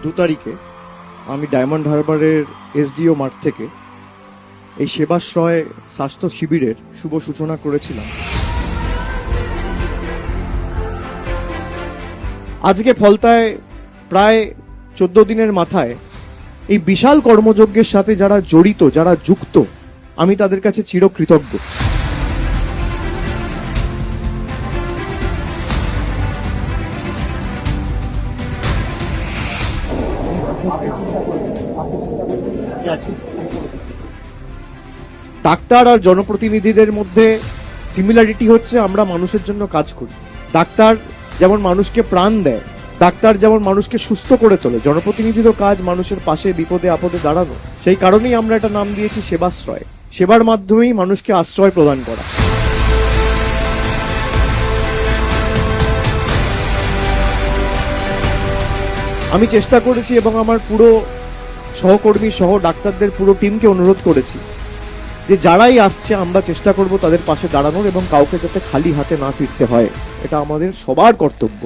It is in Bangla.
2 তারিখে আমি ডায়মন্ড হারবারের এসডিও মাঠ থেকে এই সেবাশ্রয় স্বাস্থ্য শিবিরের শুভ সূচনা করেছিলাম। আজকে ফলতায় প্রায় 14 দিনের মাথায় এই বিশাল কর্মযজ্ঞের সাথে যারা জড়িত, যারা যুক্ত, আমি তাদের কাছে চিরকৃতজ্ঞ। ডাক্তার আর জনপ্রতিনিধিদের মধ্যে সিমিলারিটি হচ্ছে আমরা মানুষের জন্য কাজ করি। ডাক্তার যেমন মানুষকে প্রাণ দেয়, ডাক্তার যেমন মানুষকে সুস্থ করে তোলে, জনপ্রতিনিধিরও কাজ মানুষের পাশে বিপদে আপদে দাঁড়ানো। সেই কারণেই আমরা এটা নাম দিয়েছি সেবাশ্রয়। সেবার মাধ্যমেই মানুষকে আশ্রয় প্রদান করা। আমি চেষ্টা করেছি এবং আমার পুরো সহকর্মী সহ ডাক্তারদের পুরো টিমকে অনুরোধ করেছি যে যারাই আসছে আমরা চেষ্টা করব তাদের পাশে দাঁড়ানোর এবং কাউকে যাতে খালি হাতে না ফিরতে হয়। এটা আমাদের সবার কর্তব্য।